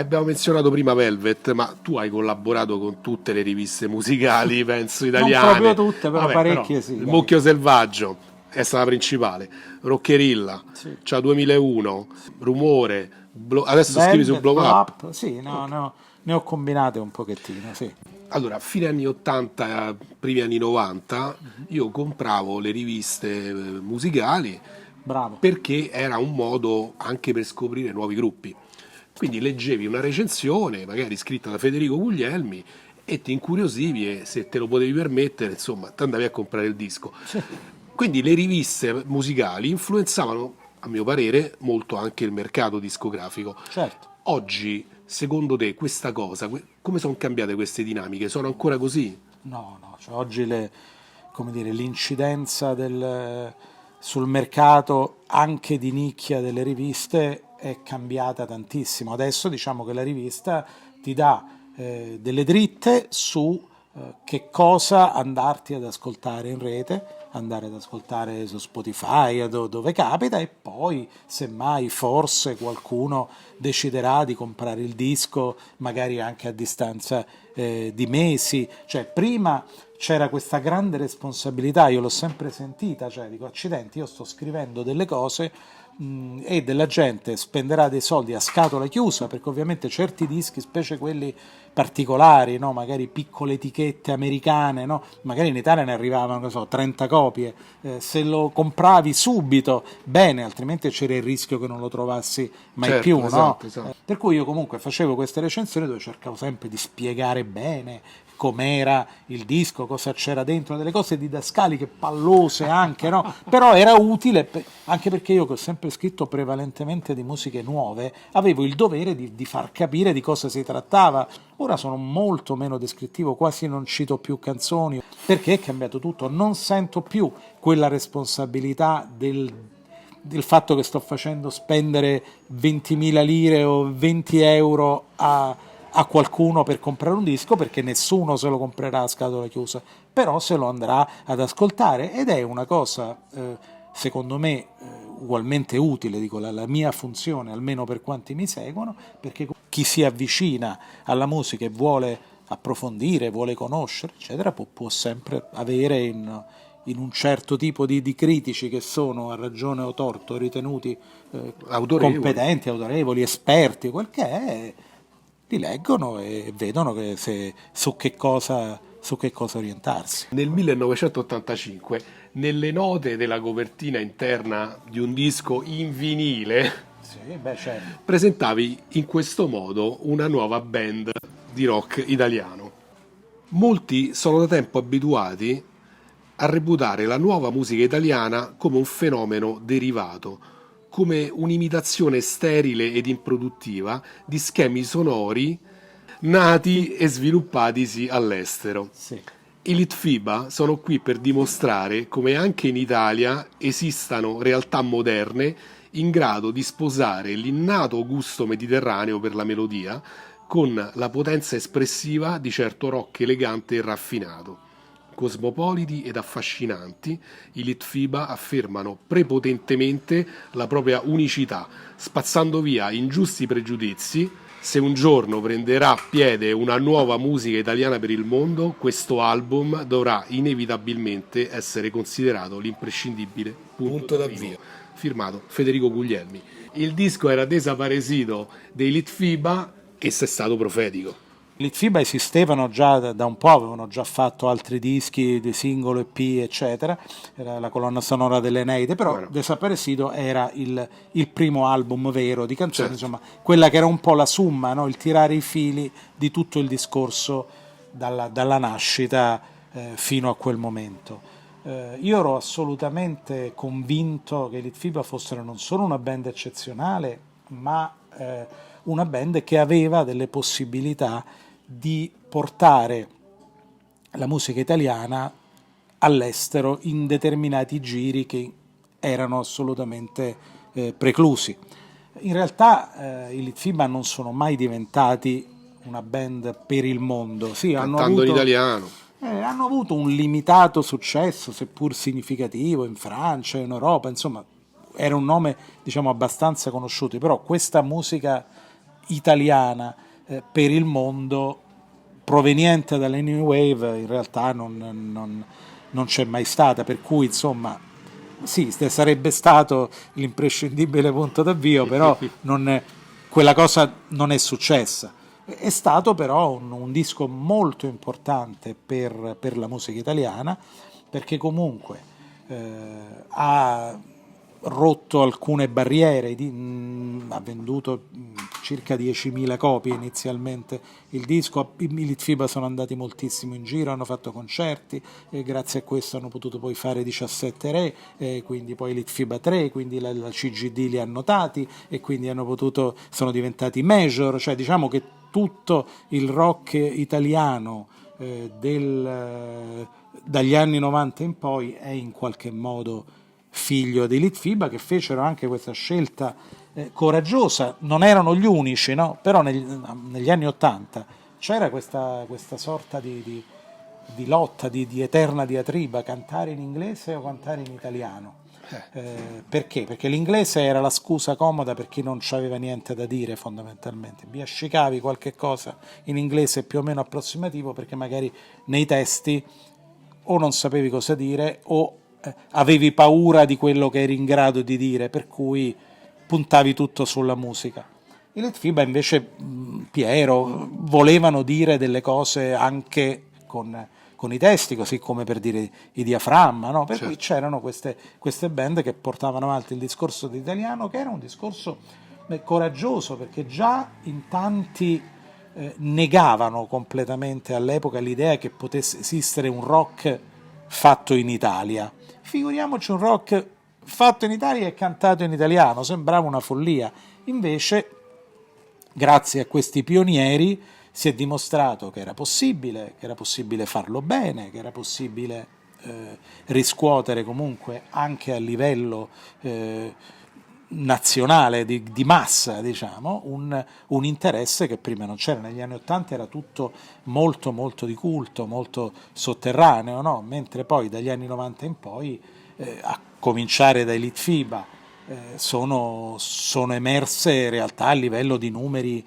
Abbiamo menzionato prima Velvet, ma tu hai collaborato con tutte le riviste musicali, penso, Non italiane. proprio tutte, però Vabbè, però, parecchie sì, il dai. Mucchio Selvaggio è stata la principale, Rockerilla, Sì. c'ha 2001, Rumore, adesso scrivi su Velvet, Blow Blow Up. Up, sì, no, Ok. no, ne ho combinate un pochettino, sì. Allora, a fine anni 80, primi anni 90, Mhm. io compravo le riviste musicali Bravo. perché era un modo anche per scoprire nuovi gruppi. Quindi leggevi una recensione, magari scritta da Federico Guglielmi, e ti incuriosivi e se te lo potevi permettere, insomma, ti andavi a comprare il disco. Sì, Quindi le riviste musicali influenzavano, a mio parere, molto anche il mercato discografico. certo. Oggi, secondo te, questa cosa, come sono cambiate queste dinamiche? Sono ancora così? No, no, cioè oggi come dire, l'incidenza sul mercato anche di nicchia delle riviste è cambiata tantissimo. Adesso diciamo che la rivista ti dà delle dritte su che cosa andarti ad ascoltare in rete, andare ad ascoltare su Spotify, dove capita, e poi semmai forse qualcuno deciderà di comprare il disco, magari anche a distanza di mesi. Cioè prima c'era questa grande responsabilità, io l'ho sempre sentita, cioè dico accidenti, io sto scrivendo delle cose e della gente spenderà dei soldi a scatola chiusa, perché ovviamente certi dischi, specie quelli particolari, no? Magari piccole etichette americane, no? Magari in Italia ne arrivavano, non so, 30 copie, se lo compravi subito, bene, altrimenti c'era il rischio che non lo trovassi mai più, Certo, no? esatto, esatto. Per cui io comunque facevo queste recensioni dove cercavo sempre di spiegare bene com'era il disco, cosa c'era dentro, delle cose didascaliche pallose anche, no? Però era utile anche perché io che ho sempre scritto prevalentemente di musiche nuove, avevo il dovere di far capire di cosa si trattava. Ora sono molto meno descrittivo, quasi non cito più canzoni, perché è cambiato tutto, non sento più quella responsabilità del fatto che sto facendo spendere 20.000 lire o 20 euro a qualcuno per comprare un disco, perché nessuno se lo comprerà a scatola chiusa, però se lo andrà ad ascoltare, ed è una cosa secondo me ugualmente utile, dico la mia funzione, almeno per quanti mi seguono, perché chi si avvicina alla musica e vuole approfondire, vuole conoscere, eccetera, può sempre avere in un certo tipo di critici che sono, a ragione o torto, ritenuti Autorevoli. competenti, autorevoli, esperti, quel che è, li leggono e vedono su che cosa orientarsi. Nel 1985, nelle note della copertina interna di un disco in vinile, Sì, beh, certo. presentavi in questo modo una nuova band di rock italiano. Molti sono da tempo abituati a reputare la nuova musica italiana come un fenomeno derivato, come un'imitazione sterile ed improduttiva di schemi sonori nati e sviluppatisi all'estero. Sì. I Litfiba sono qui per dimostrare come anche in Italia esistano realtà moderne in grado di sposare l'innato gusto mediterraneo per la melodia con la potenza espressiva di certo rock elegante e raffinato. Cosmopoliti ed affascinanti, i Litfiba affermano prepotentemente la propria unicità, spazzando via ingiusti pregiudizi. Se un giorno prenderà piede una nuova musica italiana per il mondo, questo album dovrà inevitabilmente essere considerato l'imprescindibile punto d'avvio. Firmato Federico Guglielmi. Il disco era Desaparecido dei Litfiba e se è stato profetico. I Litfiba esistevano già da un po', avevano già fatto altri dischi di singolo EP, eccetera, era la colonna sonora dell'Eneide, però Bueno, Desaparecido era il primo album vero di canzoni, certo. insomma, quella che era un po' la summa, no? Il tirare i fili di tutto il discorso dalla nascita fino a quel momento. Io ero assolutamente convinto che i Litfiba fossero non solo una band eccezionale, ma una band che aveva delle possibilità di portare la musica italiana all'estero in determinati giri che erano assolutamente preclusi. In realtà i Litfiba non sono mai diventati una band per il mondo, sì, Cantando in italiano. hanno avuto un limitato successo, seppur significativo, in Francia, in Europa, insomma, era un nome, diciamo, abbastanza conosciuto, però questa musica italiana per il mondo proveniente dalle New Wave in realtà non c'è mai stata, per cui insomma sì, sarebbe stato l'imprescindibile punto d'avvio, però quella cosa non è successa. È stato però un disco molto importante per la musica italiana, perché comunque ha rotto alcune barriere, ha venduto circa 10.000 copie inizialmente il disco, i Litfiba sono andati moltissimo in giro, hanno fatto concerti e grazie a questo hanno potuto poi fare 17 re, quindi poi Litfiba 3, quindi la CGD li ha notati e quindi sono diventati major, cioè diciamo che tutto il rock italiano dagli anni 90 in poi è in qualche modo figlio di Litfiba, che fecero anche questa scelta coraggiosa. Non erano gli unici, no? Però negli anni 80 c'era questa sorta di lotta, di eterna diatriba, cantare in inglese o cantare in italiano. Perché? Perché l'inglese era la scusa comoda per chi non aveva niente da dire, fondamentalmente. Biascicavi qualche cosa in inglese più o meno approssimativo perché magari nei testi o non sapevi cosa dire o avevi paura di quello che eri in grado di dire, per cui puntavi tutto sulla musica. I Litfiba invece, Piero, volevano dire delle cose anche con i testi, così come per dire i diaframma, no? Per cui c'erano queste band che portavano avanti il discorso d'italiano, che era un discorso coraggioso, perché già in tanti negavano completamente all'epoca l'idea che potesse esistere un rock fatto in Italia. Figuriamoci un rock fatto in Italia e cantato in italiano, sembrava una follia. Invece, grazie a questi pionieri, si è dimostrato che era possibile farlo bene, che era possibile riscuotere comunque anche a livello nazionale, di massa, diciamo, un interesse che prima non c'era. Negli anni '80 era tutto molto molto di culto, molto sotterraneo, no? Mentre poi dagli anni '90 in poi, a cominciare dai Litfiba, sono emerse in realtà a livello di numeri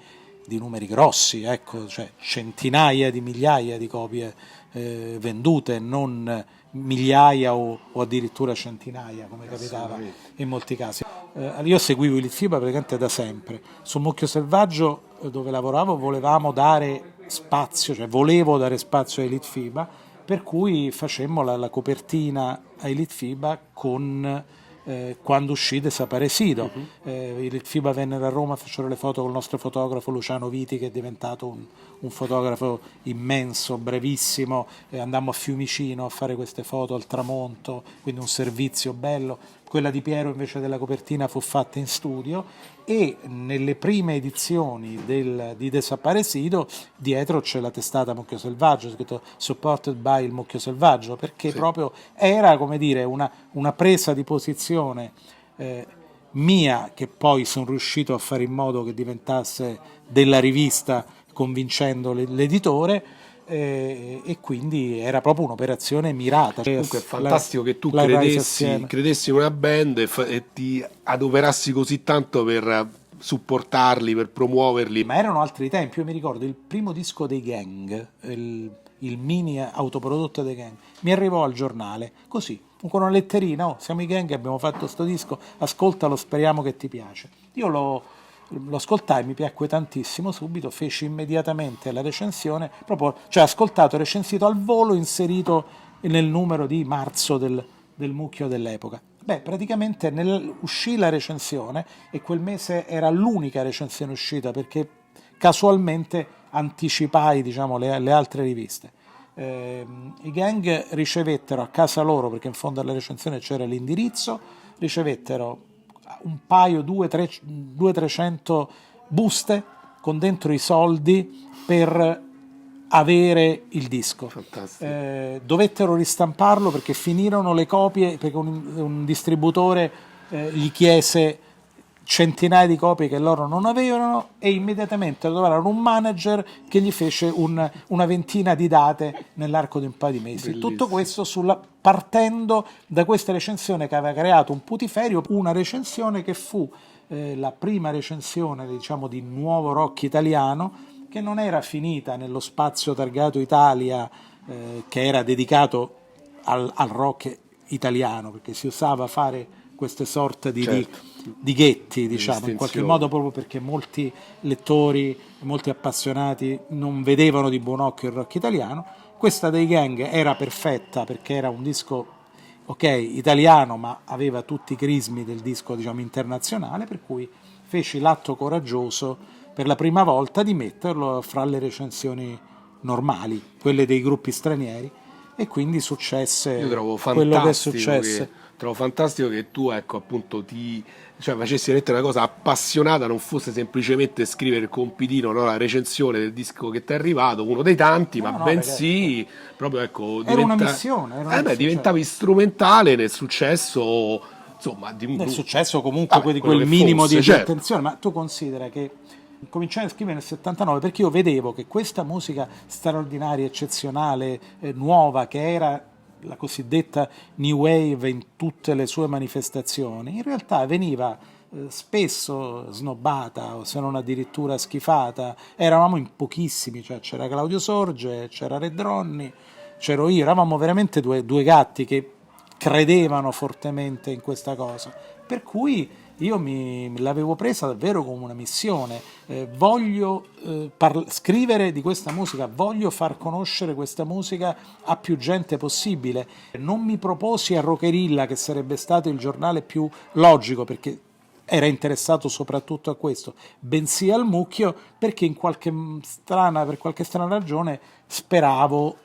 grossi, ecco, cioè centinaia di migliaia di copie vendute, non migliaia o addirittura centinaia, come capitava in molti casi. Io seguivo i Litfiba praticamente da sempre. Sul Mucchio Selvaggio, dove lavoravo, volevo dare spazio ai Litfiba, per cui facemmo la copertina ai Litfiba quando uscì Desaparecido. I Litfiba vennero a Roma, fecero le foto con il nostro fotografo Luciano Viti, che è diventato un fotografo immenso, brevissimo, andammo a Fiumicino a fare queste foto al tramonto, quindi un servizio bello. Quella di Piero invece della copertina fu fatta in studio, e nelle prime edizioni di Desaparecido dietro c'è la testata Mucchio Selvaggio, scritto Supported by il Mucchio Selvaggio, perché proprio era, come dire, una presa di posizione mia, che poi sono riuscito a fare in modo che diventasse della rivista, convincendo l'editore, e quindi era proprio un'operazione mirata. Comunque è fantastico che tu credessi in una band e ti adoperassi così tanto per supportarli, per promuoverli. Ma erano altri tempi. Io mi ricordo il primo disco dei Gang, il mini autoprodotto dei Gang, mi arrivò al giornale così, con una letterina: oh, siamo i Gang, abbiamo fatto sto disco, ascoltalo, speriamo che ti piace. Io lo ascoltai, mi piacque tantissimo, subito feci immediatamente la recensione, proprio, cioè ascoltato, recensito al volo, inserito nel numero di marzo del Mucchio dell'epoca. Beh, praticamente uscì la recensione, e quel mese era l'unica recensione uscita, perché casualmente anticipai, diciamo, le altre riviste. I Gang ricevettero a casa loro, perché in fondo alla recensione c'era l'indirizzo, ricevettero un paio, 200-300 buste con dentro i soldi per avere il disco. Dovettero ristamparlo perché finirono le copie, perché un distributore gli chiese centinaia di copie che loro non avevano, e immediatamente trovarono un manager che gli fece una ventina di date nell'arco di un paio di mesi. Bellissimo. Tutto questo partendo da questa recensione che aveva creato un putiferio, una recensione che fu la prima recensione, diciamo, di nuovo rock italiano, che non era finita nello spazio targato Italia, che era dedicato al rock italiano, perché si usava fare queste sorte Certo, di ghetti, le diciamo, in qualche distinzioni. modo, proprio perché molti lettori, molti appassionati non vedevano di buon occhio il rock italiano. Questa dei Gang era perfetta perché era un disco, ok, italiano, ma aveva tutti i crismi del disco, diciamo, internazionale, per cui feci l'atto coraggioso per la prima volta di metterlo fra le recensioni normali, quelle dei gruppi stranieri, e quindi Io successe quello che successe. trovo fantastico che tu, ecco, appunto, cioè, facessi veramente una cosa appassionata, non fosse semplicemente scrivere il compitino, no, la recensione del disco che ti è arrivato, uno dei tanti, ma No, no, ragazzi, bensì proprio, ecco, era una missione, diventavi strumentale nel successo, insomma, nel successo comunque vabbè, quello quel che minimo fosse, di certo. attenzione, ma tu considera che cominciai a scrivere nel 79 perché io vedevo che questa musica straordinaria, eccezionale, nuova, che era la cosiddetta New Wave in tutte le sue manifestazioni, in realtà veniva spesso snobbata o se non addirittura schifata. Eravamo in pochissimi, cioè c'era Claudio Sorge, c'era Red Ronnie, c'ero io, eravamo veramente due gatti che credevano fortemente in questa cosa, per cui io l'avevo presa davvero come una missione. Voglio scrivere di questa musica, voglio far conoscere questa musica a più gente possibile. Non mi proposi a Rockerilla, che sarebbe stato il giornale più logico, perché era interessato soprattutto a questo, bensì al Mucchio, perché per qualche strana ragione speravo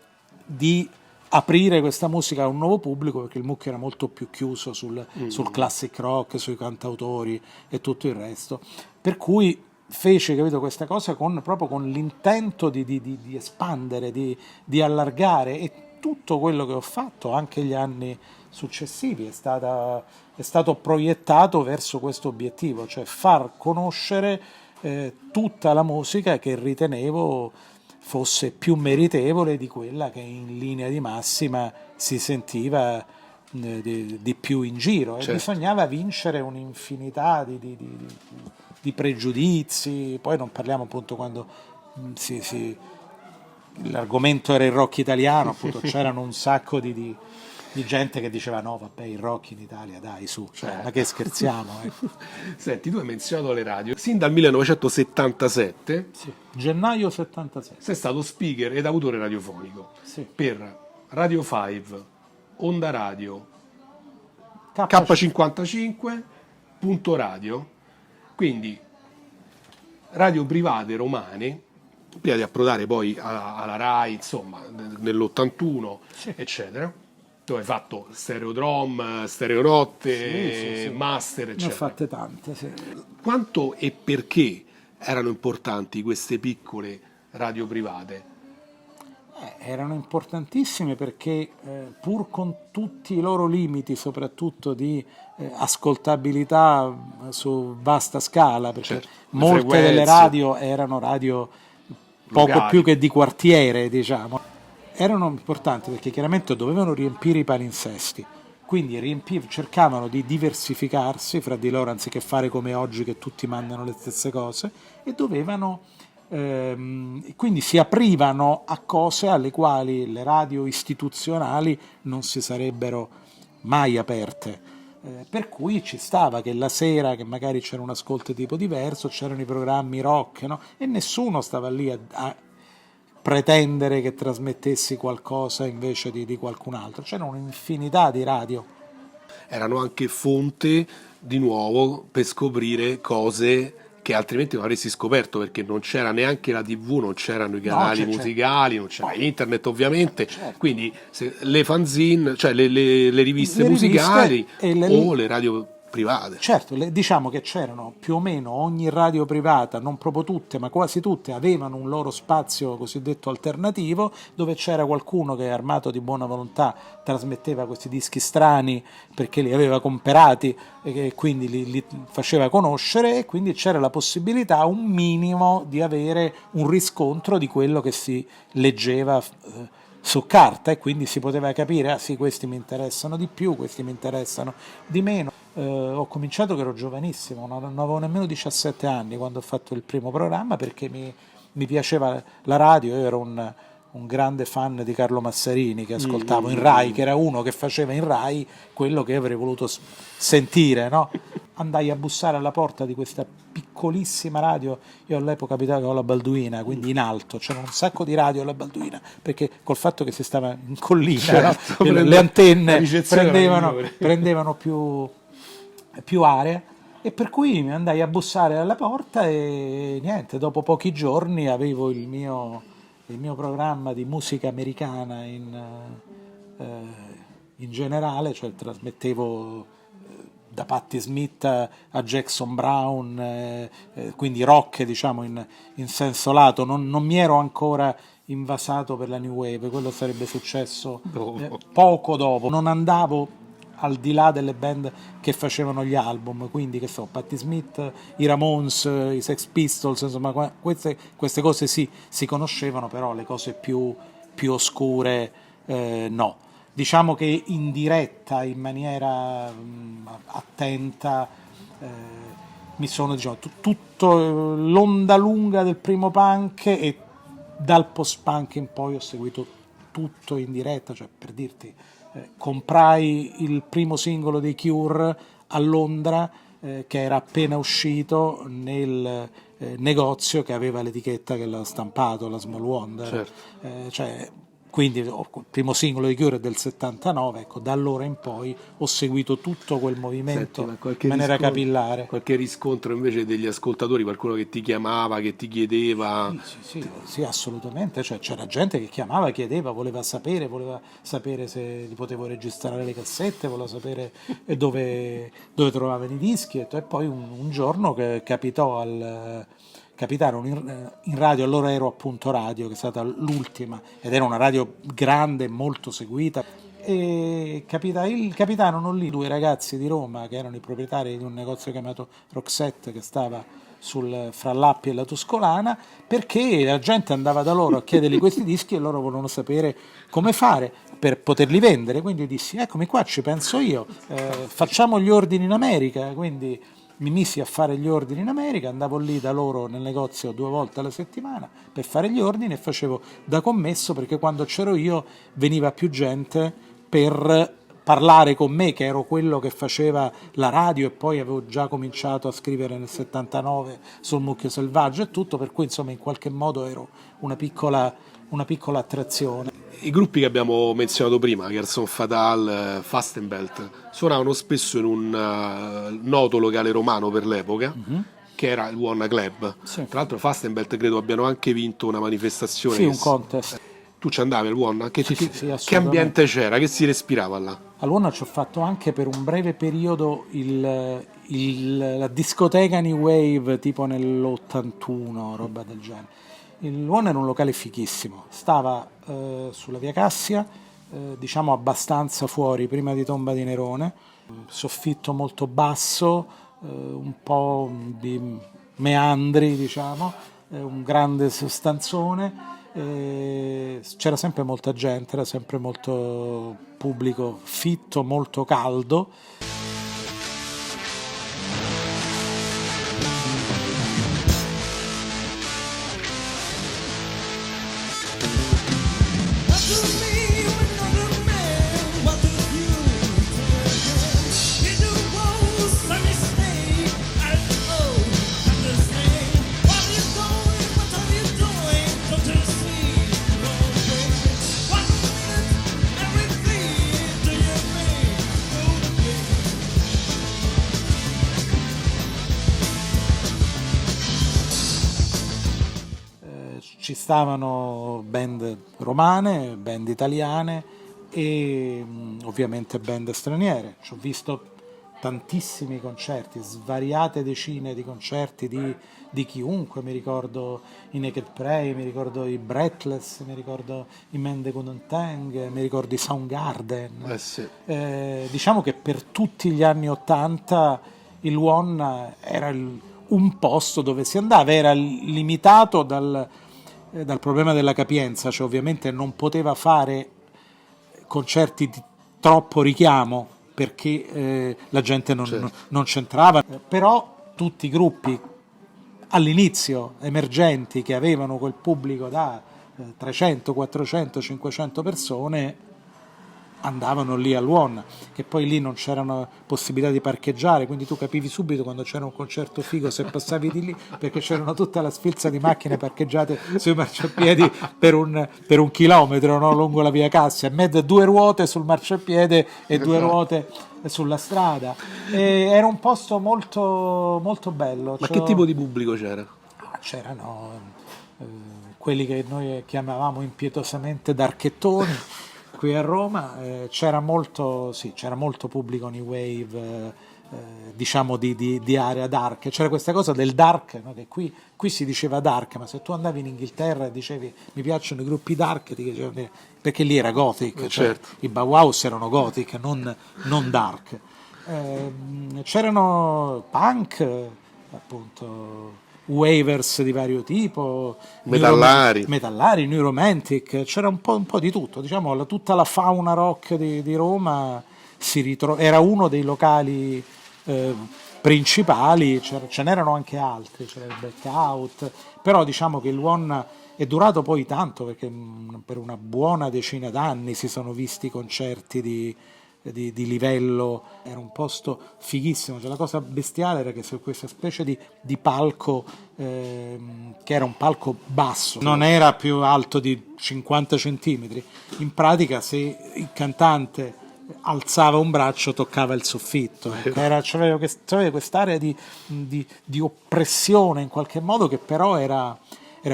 di aprire questa musica a un nuovo pubblico, perché il Mucchio era molto più chiuso sul classic rock, sui cantautori e tutto il resto, per cui fece, capito, questa cosa proprio con l'intento di espandere, di allargare, e tutto quello che ho fatto anche gli anni successivi è stato proiettato verso questo obiettivo, cioè far conoscere tutta la musica che ritenevo fosse più meritevole di quella che in linea di massima si sentiva di più in giro, e Certo. bisognava vincere un'infinità di pregiudizi. Poi non parliamo, appunto, quando l'argomento era il rock italiano, appunto c'erano un sacco di gente che diceva no, vabbè, il rock in Italia, dai, su, cioè, ma che scherziamo, Senti, tu hai menzionato le radio. Sin dal 1977 Sì. Gennaio 76. sei stato speaker ed autore radiofonico Sì. per Radio 5, Onda Radio, K- K55, Punto Radio, quindi radio private romane, prima di approdare poi alla Rai, insomma, nell'81, Sì. eccetera. Tu hai fatto Stereodrom, Stereonotte, Sì, sì. Master, Ne ho eccetera. fatte tante, sì. Quanto e perché erano importanti queste piccole radio private? Erano importantissime perché pur con tutti i loro limiti, soprattutto di ascoltabilità su vasta scala, perché Certo, le molte delle frequenze. radio erano radio poco Locali. più che di quartiere, diciamo. Erano importanti perché chiaramente dovevano riempire i palinsesti, quindi cercavano di diversificarsi fra di loro anziché fare come oggi che tutti mandano le stesse cose, e dovevano quindi si aprivano a cose alle quali le radio istituzionali non si sarebbero mai aperte. Per cui ci stava che la sera, che magari c'era un ascolto tipo diverso, c'erano i programmi rock, no? E nessuno stava lì a pretendere che trasmettessi qualcosa invece di qualcun altro. C'era un'infinità di radio. Erano anche fonte, di nuovo, per scoprire cose che altrimenti non avresti scoperto, perché non c'era neanche la TV, non c'erano i canali musicali, non c'era internet ovviamente, quindi le fanzine, cioè le riviste Le musicali riviste e o le radio private. Certo, diciamo che c'erano più o meno ogni radio privata, non proprio tutte, ma quasi tutte, avevano un loro spazio cosiddetto alternativo, dove c'era qualcuno che, armato di buona volontà, trasmetteva questi dischi strani perché li aveva comprati e che quindi li faceva conoscere, e quindi c'era la possibilità un minimo di avere un riscontro di quello che si leggeva su carta, e quindi si poteva capire, ah sì, questi mi interessano di più, questi mi interessano di meno. ho cominciato che ero giovanissimo, non avevo nemmeno 17 anni quando ho fatto il primo programma, perché mi piaceva la radio. Io ero un grande fan di Carlo Massarini, che ascoltavo in Rai, che era uno che faceva in Rai quello che avrei voluto sentire, no? Andai a bussare alla porta di questa piccolissima radio. Io all'epoca abitavo con la Balduina, quindi in alto, c'erano un sacco di radio alla Balduina, perché col fatto che si stava in collina, Certo, no? Le antenne la ricezione era migliore. prendevano più area, e per cui mi andai a bussare alla porta e niente, dopo pochi giorni avevo il mio programma di musica americana in generale, cioè trasmettevo da Patti Smith a Jackson Brown, quindi rock, diciamo, in senso lato. Non mi ero ancora invasato per la New Wave, quello sarebbe successo poco dopo. Non andavo al di là delle band che facevano gli album, quindi che so, Patti Smith, i Ramones, i Sex Pistols, insomma queste cose sì, si conoscevano, però le cose più oscure no. Diciamo che in diretta, in maniera attenta, mi sono, diciamo, tutto l'onda lunga del primo punk, e dal post-punk in poi ho seguito tutto in diretta, cioè per dirti, comprai il primo singolo dei Cure a Londra, che era appena uscito nel negozio che aveva l'etichetta che l'ha stampato, la Small Wonder. Certo. Cioè, quindi il primo singolo di Cure è del 79, ecco, da allora in poi ho seguito tutto quel movimento. Senti, ma in maniera capillare. Qualche riscontro invece degli ascoltatori, qualcuno che ti chiamava, che ti chiedeva? Sì, assolutamente, cioè, c'era gente che chiamava, chiedeva, voleva sapere se gli potevo registrare le cassette, voleva sapere dove trovavano i dischi, e poi un giorno che capitarono in radio. Allora ero appunto Radio, che è stata l'ultima, ed era una radio grande, molto seguita, e capitarono lì due ragazzi di Roma che erano i proprietari di un negozio chiamato Roxette, che stava fra l'Appia e la Tuscolana, perché la gente andava da loro a chiedergli questi dischi e loro volevano sapere come fare per poterli vendere. Quindi io dissi: eccomi qua, ci penso io, facciamo gli ordini in America. Quindi mi misi a fare gli ordini in America, andavo lì da loro nel negozio 2 volte alla settimana per fare gli ordini, e facevo da commesso, perché quando c'ero io veniva più gente per parlare con me, che ero quello che faceva la radio, e poi avevo già cominciato a scrivere nel 79 sul Mucchio Selvaggio e tutto, per cui insomma in qualche modo ero una piccola attrazione. I gruppi che abbiamo menzionato prima, Gerson Fatal, Fastenbelt, suonavano spesso in un noto locale romano per l'epoca, che era il Wanna Club. Sì. Tra l'altro Fastenbelt credo abbiano anche vinto una manifestazione. Sì, un contest. Tu ci andavi al Wanna? Che Sì, ambiente c'era? Che si respirava là? A Luona ci ho fatto anche per un breve periodo la discoteca New Wave, tipo nell'81, roba del genere. Il Luona era un locale fighissimo, stava sulla via Cassia, diciamo abbastanza fuori, prima di Tomba di Nerone, soffitto molto basso, un po' di meandri, diciamo, un grande stanzone. C'era sempre molta gente, era sempre molto pubblico fitto, molto caldo. Ci stavano band romane, band italiane e ovviamente band straniere. Ci ho visto tantissimi concerti, svariate decine di concerti di chiunque. Mi ricordo i Naked Prey, mi ricordo i Breathless, mi ricordo i Mende Tang, mi ricordo i Soundgarden. Sì. Diciamo che per tutti gli anni '80 il One era un posto dove si andava, era limitato dal problema della capienza, cioè ovviamente non poteva fare concerti di troppo richiamo perché la gente Certo. non c'entrava, però tutti i gruppi all'inizio emergenti che avevano quel pubblico da 300, 400, 500 persone andavano lì all'Uon, che poi lì non c'erano possibilità di parcheggiare, quindi tu capivi subito quando c'era un concerto figo se passavi di lì, perché c'erano tutta la sfilza di macchine parcheggiate sui marciapiedi per un chilometro, no? Lungo la via Cassia, in mezzo a 2 ruote sul marciapiede e 2 ruote sulla strada. Era un posto molto, molto bello. Ma che tipo di pubblico c'era? C'erano quelli che noi chiamavamo impietosamente darchettoni qui a Roma, c'era molto pubblico new wave, diciamo di area dark. C'era questa cosa del dark, no? Che qui si diceva dark, ma se tu andavi in Inghilterra e dicevi mi piacciono i gruppi dark, ti dicevano, perché lì era gothic, cioè, certo. i Bauhaus erano gothic, non dark. C'erano punk, appunto, wavers di vario tipo, metallari, new romantic, c'era un po' di tutto, diciamo, tutta la fauna rock di Roma era uno dei locali principali, ce n'erano anche altri, c'era il Blackout, però diciamo che il One è durato poi tanto, perché per una buona decina d'anni si sono visti concerti di livello, era un posto fighissimo. Cioè, la cosa bestiale era che su questa specie di palco, che era un palco basso, non era più alto di 50 centimetri, in pratica se il cantante alzava un braccio toccava il soffitto. C'aveva quest'area di oppressione in qualche modo, che però era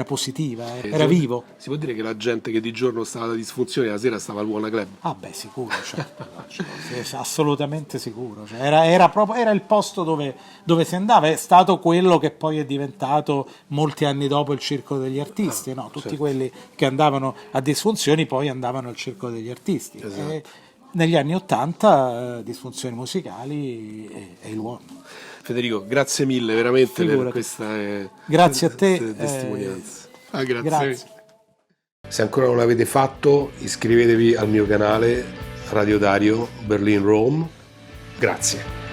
positiva, era vivo. Si può dire che la gente che di giorno stava da disfunzione la sera stava al Buona Club? Ah beh, sicuro, certo, sì, assolutamente sicuro. Cioè, era il posto dove si andava, è stato quello che poi è diventato molti anni dopo il Circolo degli Artisti, no? Tutti certo. quelli che andavano a disfunzioni poi andavano al Circolo degli Artisti. Esatto. E negli anni '80 disfunzioni musicali e il uomo. Federico, grazie mille veramente per Figurati. questa Grazie a te. testimonianza. Grazie. Grazie. Se ancora non l'avete fatto, iscrivetevi al mio canale Radio Dario Berlin Rome. Grazie.